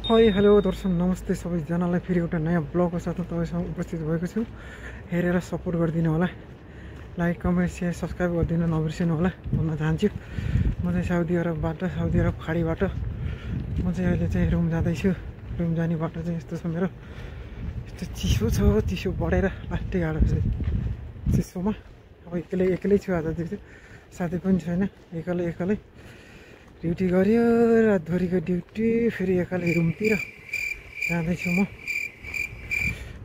Hi hello दर्शक नमस्ते सबैजनालाई फेरि एउटा नयाँ ब्लगको साथमा तपाईँसँग उपस्थित भएको छु। हेरेर सपोर्ट गरिदिनु होला, लाइक कमेन्ट सेयर सब्सक्राइब गरिदिनु नबिर्सिनु होला भन्न चाहन्छु। म चाहिँ साउदी अरब खाडीबाट म चाहिँ अहिले चाहिँ रुम जाँदैछु। रुम जाने बाटो चाहिँ यस्तो छ मेरो, यस्तो चिसो छ, चिसो बढेर लास्टै गाडो छ चिसोमा। अब एक्लै छु आज चाहिँ, साथी पनि छैन, एक्लै ड्युटी गऱ्यो, रातभरिको ड्युटी, फेरि एक्लै रुमतिर जाँदैछु म।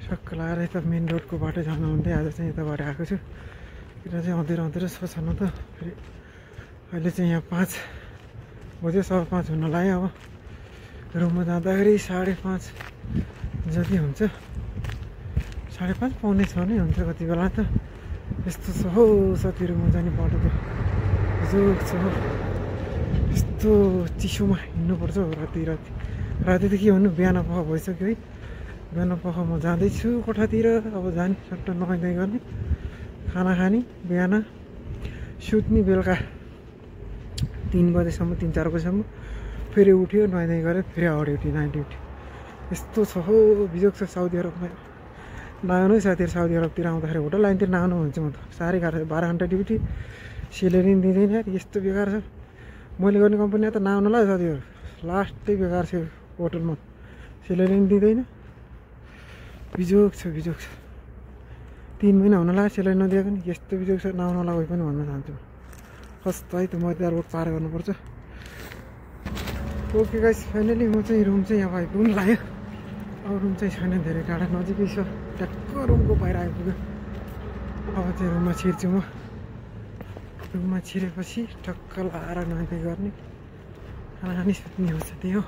सक्क लाएर यता मेन रोडको बाटो जानु हुन्थ्यो, आज चाहिँ यताबाट आएको छु। यता चाहिँ अँधेरो छ न त। फेरि अहिले चाहिँ यहाँ 5 बज्यो, 5:15 हुन लाग्यो। अब रुममा जाँदाखेरि 5:30 जति हुन्छ, 5:30 पौने 6 नै हुन्छ कति बेला त। यस्तो छ हौ साथी रुममा जाने बाटो त जोक छ। यस्तो चिसोमा हिँड्नुपर्छ हौ राति त के भन्नु, बिहान पख भइसक्यो है। बिहान पख म जाँदैछु कोठातिर। अब जाने सट्ट नुहाइ गर्ने, खाना खाने, बिहान सुत्ने, बेलुका 3 बजेसम्म 3-4 बजेसम्म, फेरि उठ्यो नुहाइ गरेर फेरि ड्युटी, नाइट ड्युटी। यस्तो छ हौ, बिजोग छ साउदी अरबमा। नआउनु है साथीहरू, साउदी अरबतिर आउँदाखेरि होटल लाइनतिर नआउनु हुन्छ। म त साह्रै गाह्रो छ, 12 घन्टा ड्युटी, सेलेरी पनि दिँदैन यार, यस्तो बेकार छ। मैले गर्ने कम्पनी त नआउनु ल साथीहरू, लास्टै बेकार छ होटलमा, सेलेरी पनि दिँदैन। बिजोग छ 3 महिना हुन लाग्यो सेलेरी नदिएको नि, यस्तो बिजोग छ। नआउनु होला कोही पनि भन्न चाहन्छु। कस्तो है त, म त्यहाँ रोड पार गर्नुपर्छ। ओके गाइस, फाइनली म चाहिँ रुम चाहिँ यहाँ आइपुग्नु लाग्यो। अब रुम चाहिँ छैन, धेरै टाढा, नजिकै छ, ट्याक्क रुमको बाहिर आइपुग्यो। अब चाहिँ रुममा छिर्छु म। रुममा छिरेपछि टक्क लाएर नुहाइ गर्ने, खाना खाने, सुत्ने हो, त्यही हो।